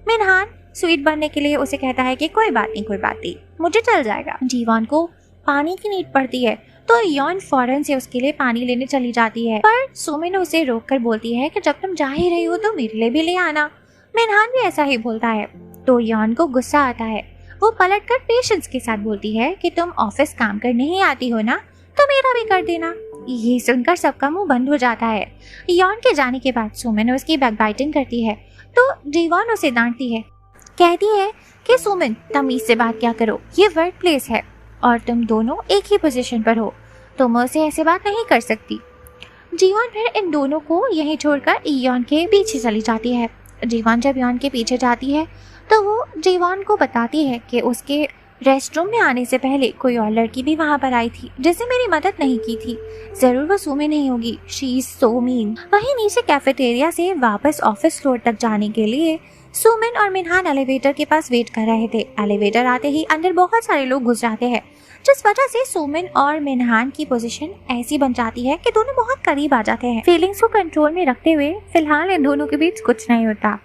मिनहान स्वीट बनने के लिए उसे कहता है कि कोई बात नहीं, मुझे चल जाएगा। जीवन को पानी की नीड पड़ती है तो यौन फौरन से उसके लिए पानी लेने चली जाती है, पर सुमिन उसे रोककर बोलती है कि जब तुम जा ही रही हो तो मेरे लिए भी ले आना। मिनहान भी ऐसा ही बोलता है तो यौन को गुस्सा आता है। वो पलटकर पेशेंस के साथ बोलती है कि तुम ऑफिस काम करने ही आती हो ना, तो मेरा भी कर देना। ये सुनकर सबका मुंह बंद हो जाता है। यौन के जाने के बाद सुमिन उसकी बैकबाइटिंग करती है तो जीवन उसे डांटती है, कहती है कि सुमिन तमीज से बात क्या करो, ये वर्क प्लेस है और तुम दोनों एक ही पोजीशन पर हो, तुम उससे ऐसे बात नहीं कर सकती। जीवन फिर इन दोनों को यहीं छोड़कर यौन के पीछे चली जाती है। जीवन जब यौन के पीछे जाती है तो वो जीवन को बताती है कि उसके रेस्टरूम में आने से पहले कोई और लड़की भी वहाँ पर आई थी जिसने मेरी मदद नहीं की थी। जरूर वो सुमिन नहीं होगी, शी इज सो मीन। वहीं नीचे कैफेटेरिया से वापस ऑफिस फ्लोर तक जाने के लिए सुमिन और मिनहान एलिवेटर के पास वेट कर रहे थे। एलिवेटर आते ही अंदर बहुत सारे लोग घुस जाते हैं, जिस वजह से सुमिन और मिनहान की पोजीशन ऐसी बन जाती है कि दोनों बहुत करीब आ जाते हैं। फीलिंग्स को कंट्रोल में रखते हुए फिलहाल इन दोनों के बीच कुछ नहीं होता।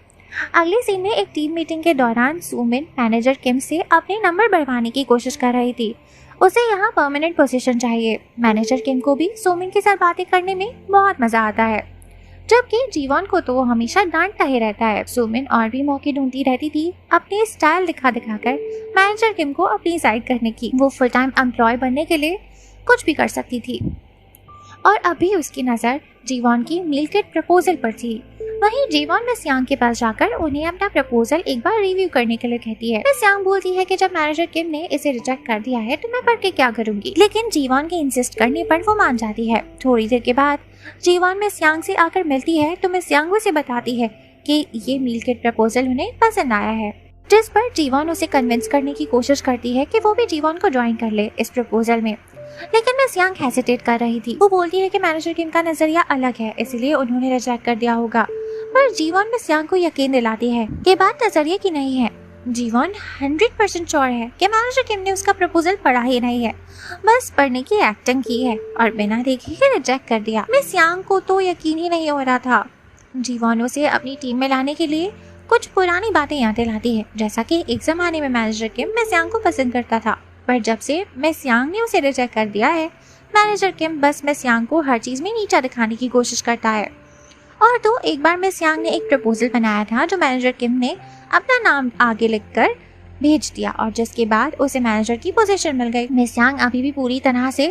अगले सीन में एक टीम मीटिंग के दौरान सुमिन मैनेजर किम से अपने नंबर बढ़वाने की कोशिश कर रही थी। उसे यहाँ परमानेंट पोजीशन चाहिए। मैनेजर किम को भी सुमिन के साथ बातें करने में बहुत मजा आता है, जबकि जीवन को तो वो हमेशा डांटता ही रहता है। सुमिन और भी मौके ढूंढती रहती थी अपनी स्टाइल दिखाकर मैनेजर किम को अपनी साइड करने की। वो फुल टाइम एम्प्लॉय बनने के लिए कुछ भी कर सकती थी और अभी उसकी नजर जीवन की मील किट प्रपोजल पर थी। वहीं जीवन मिस यांग के पास जाकर उन्हें अपना प्रपोजल एक बार रिव्यू करने के लिए कहती है। मिस यांग बोलती है कि जब मैनेजर किम ने इसे रिजेक्ट कर दिया है तो मैं पढ़ के क्या करूंगी, लेकिन जीवन के इंसिस्ट करने पर वो मान जाती है। थोड़ी देर के बाद जीवन मिस यांग से आकर मिलती है तो मिस यांग उसे बताती है कि ये मील किट प्रपोजल उन्हें पसंद आया है, जिस पर जीवन उसे कन्विंस करने की कोशिश करती है कि वो भी जीवन को ज्वाइन कर ले इस प्रपोजल में, लेकिन मिस यांग हेसिटेट कर रही थी। वो बोलती है कि मैनेजर किम का नजरिया अलग है, इसलिए उन्होंने रिजेक्ट कर दिया होगा, पर जीवन मिस यांग को यकीन दिलाती है कि बात नजरिए की नहीं है। जीवन 100% श्योर है कि मैनेजर किम ने उसका प्रपोजल पढ़ा ही नहीं है, बस पढ़ने की एक्टिंग की है और बिना देखे ही रिजेक्ट कर दिया। मिस यांग को तो यकीन ही नहीं हो रहा था। जीवन उसे अपनी टीम में लाने के लिए कुछ पुरानी बातें याद दिलाती है, जैसा कि एक जमाने में मैनेजर किम मिस यांग को पसंद करता था, पर जब से मिस यांग ने उसे रिजेक्ट कर दिया है, मैनेजर किम बस मिस यांग को हर चीज में नीचा दिखाने की कोशिश करता है। और तो एक बार मिस यांग ने एक प्रपोजल बनाया था जो मैनेजर किम ने अपना नाम आगे लिखकर भेज दिया और जिसके बाद उसे मैनेजर की पोजीशन मिल गई। मिस यांग अभी भी पूरी तरह से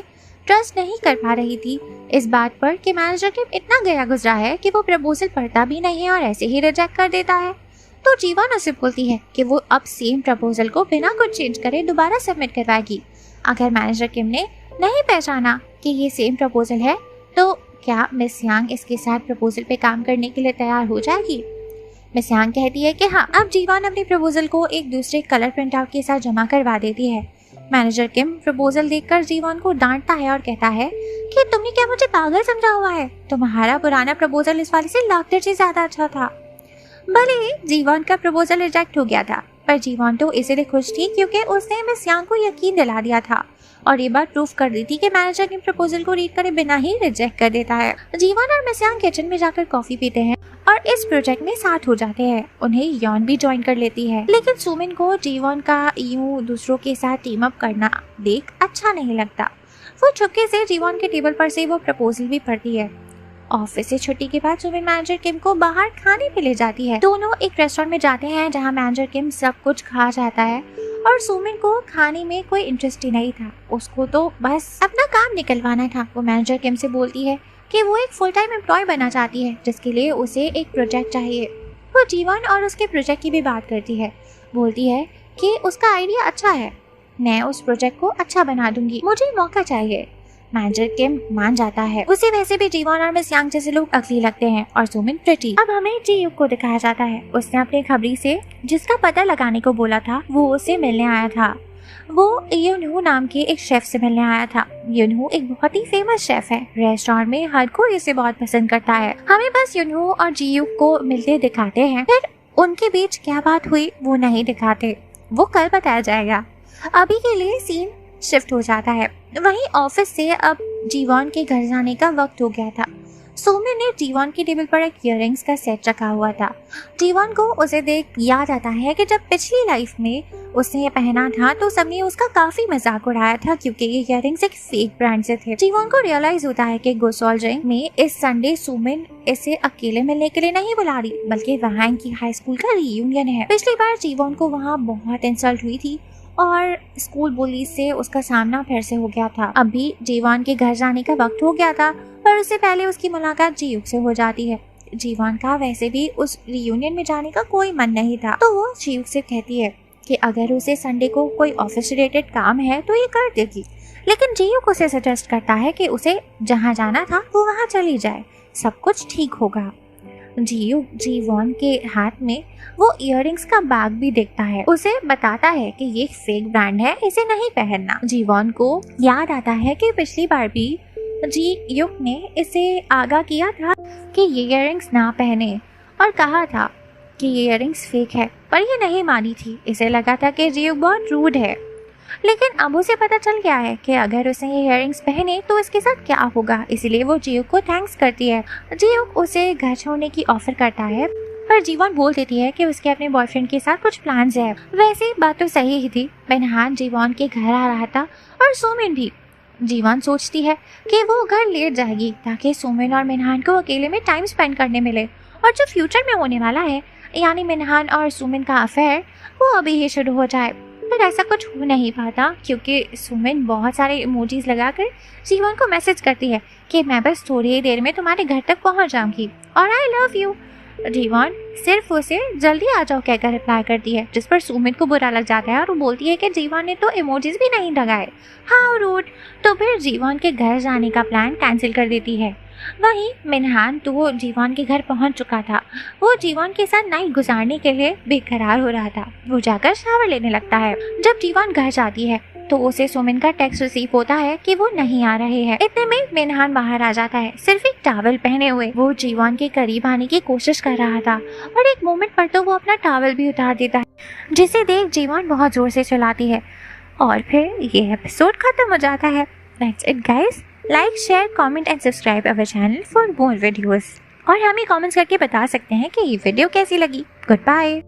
ट्रस्ट नहीं कर पा रही थी इस बात पर कि मैनेजर किम इतना गया गुजरा है कि वो प्रपोजल पढ़ता भी नहीं है और ऐसे ही रिजेक्ट कर देता है। तो जीवन उसे बोलती है कि वो अब सेम प्रपोजल को बिना कुछ चेंज करे दोबारा सबमिट करवाएगी। अगर मैनेजर किम ने नहीं पहचाना कि ये सेम प्रपोजल है तो क्या मिस यांग इसके साथ प्रपोजल पे काम करने के लिए तैयार हो जाएगी। मिस यांग कहती है कि हाँ। अब जीवन अपने प्रपोजल को एक दूसरे कलर प्रिंट आउट के साथ जमा करवा देती है। मैनेजर किम प्रपोजल देखकर जीवन को डांटता है और कहता है कि तुमने क्या मुझे पागल समझा हुआ है, तुम्हारा पुराना प्रपोजल इस वाले से लाख दर्जे ज्यादा अच्छा था। भले ही जीवन का प्रपोजल रिजेक्ट हो गया था, पर जीवन तो इसलिए खुश थी क्योंकि उसने मिस यांग को यकीन दिला दिया था और ये बात प्रूफ कर दी थी कि मैनेजर के प्रपोजल को रीड करे बिना ही रिजेक्ट कर देता है। जीवन और मिस यांग किचन में जाकर कॉफी पीते हैं और इस प्रोजेक्ट में साथ हो जाते हैं। उन्हें यौन भी ज्वाइन कर लेती है, लेकिन सुमिन को जीवन का यूं दूसरों के साथ टीम अप करना देख अच्छा नहीं लगता। वो चुपके से जीवन के टेबल पर से वो प्रपोजल भी पढ़ती है। ऑफिस से छुट्टी के बाद सुमिन मैनेजर किम को बाहर खाने पे ले जाती है। दोनों एक रेस्टोरेंट में जाते हैं जहाँ मैनेजर किम सब कुछ खा जाता है और सुमिन को खाने में कोई इंटरेस्ट ही नहीं था। उसको तो बस अपना काम निकलवाना था। वो मैनेजर किम से बोलती है कि वो एक फुल टाइम एम्प्लॉय बनना चाहती है जिसके लिए उसे एक प्रोजेक्ट चाहिए। वो जीवन और उसके प्रोजेक्ट की भी बात करती है, बोलती है कि उसका आइडिया अच्छा है, मैं उस प्रोजेक्ट को अच्छा बना दूंगी, मुझे मौका चाहिए। मैनेजर किम मान जाता है। उसे वैसे भी जीवन और मिस यांग जैसे लोग अगली लगते हैं और सुमिन प्रिटी। अब हमें जी युग को दिखाया जाता है। उसने अपने खबरी से जिसका पता लगाने को बोला था वो उसे मिलने आया था। वो युनहू नाम के एक शेफ से मिलने आया था। युनहू एक बहुत ही फेमस शेफ है। रेस्टोरेंट में हर कोई इसे बहुत पसंद करता है। हमें बस युनहू और जी युग को मिलते दिखाते हैं। फिर उनके बीच क्या बात हुई वो नहीं दिखाते, वो कल बताया जाएगा। अभी के लिए सीन शिफ्ट हो जाता है। वहीं ऑफिस से अब जीवन के घर जाने का वक्त हो गया था। सोमन ने जीवन की टेबल पर एक इयररिंग्स का सेट रखा हुआ था। जीवन को उसे देख याद आता है कि जब पिछली लाइफ में उसने ये पहना था तो सबने उसका काफी मजाक उड़ाया था क्योंकि ये इयररिंग्स एक फेक ब्रांड से थे। जीवन को रियलाइज होता है कि गुसोल्जिंग में इस संडे सोमन इसे अकेले मिलने के लिए नहीं बुला रही, बल्कि वहाँ की हाई स्कूल का रीयूनियन है। पिछली बार जीवन को वहाँ बहुत इंसल्ट हुई थी और स्कूल बुली से उसका सामना फिर से हो गया था। अभी जीवन के घर जाने का वक्त हो गया था, पर उससे पहले उसकी मुलाकात जीयुक से हो जाती है। जीवन का वैसे भी उस रियूनियन में जाने का कोई मन नहीं था, तो वो जीयुक से कहती है कि अगर उसे संडे को कोई ऑफिस रिलेटेड काम है तो ये कर देगी, लेकिन जीयुक उसे सजेस्ट करता है कि उसे जहाँ जाना था वो वहाँ चली जाए, सब कुछ ठीक होगा। जीयुक जीवन के हाथ में वो इयररिंग्स का बैग भी देखता है, उसे बताता है कि ये फेक ब्रांड है, इसे नहीं पहनना। जीवन को याद आता है कि पिछली बार भी जीयुक ने इसे आगाह किया था कि ये इयररिंग्स ना पहने और कहा था कि ये इयररिंग्स फेक है, पर ये नहीं मानी थी। इसे लगा था कि जीयुक बहुत रूड है, लेकिन अब उसे पता चल गया है कि अगर उसने ये इयररिंग्स पहने तो इसके साथ क्या होगा, इसलिए वो जीयुक को थैंक्स करती है। जीयुक उसे घर छोड़ने की ऑफर करता है, पर जीवन बोल देती है कि उसके अपने बॉयफ्रेंड के साथ कुछ प्लान्स है। वैसे बात तो सही ही थी, मिनहान जीवन के घर आ रहा था और सोमन भी। जीवन सोचती है कि वो घर लेट जाएगी ताकि सोमन और मिनहान को अकेले में टाइम स्पेंड करने मिले, और जो फ्यूचर में होने वाला है यानी मिनहान और सोमन का अफेयर वो अभी ही शुरू हो जाए। पर ऐसा कुछ हो नहीं पाता क्योंकि सुमिन बहुत सारे इमोजीज लगाकर जीवन को मैसेज करती है कि मैं बस थोड़ी ही देर में तुम्हारे घर तक पहुंच जाऊंगी और आई लव यू। जीवन सिर्फ उसे जल्दी आ जाओ कहकर रिप्लाई करती है, जिस पर सुमिन को बुरा लग जाता है और वो बोलती है कि जीवन ने तो इमोजीज भी नहीं लगाए, हाउ रूड। तो फिर जीवन के घर जाने का प्लान कैंसिल कर देती है। वहीं मिनहान तो जीवन के घर पहुंच चुका था। वो जीवन के साथ नाइट गुजारने के लिए बेकरार हो रहा था। वो जाकर शावर लेने लगता है। जब जीवन घर जाती है तो उसे सुमिन का टेक्स्ट रिसीव होता है कि वो नहीं आ रहे हैं। इतने में मिनहान बाहर आ जाता है, सिर्फ एक टॉवल पहने हुए। वो जीवन के करीब आने की कोशिश कर रहा था और एक मोमेंट पर तो वो अपना टॉवल भी उतार देता है, जिसे देख जीवन बहुत जोर से चिल्लाती है और फिर ये एपिसोड खत्म हो जाता है। That's it guys. Like, share, comment and subscribe our channel for more videos. और हमें कमेंट्स करके बता सकते हैं कि ये वीडियो कैसी लगी। Good bye.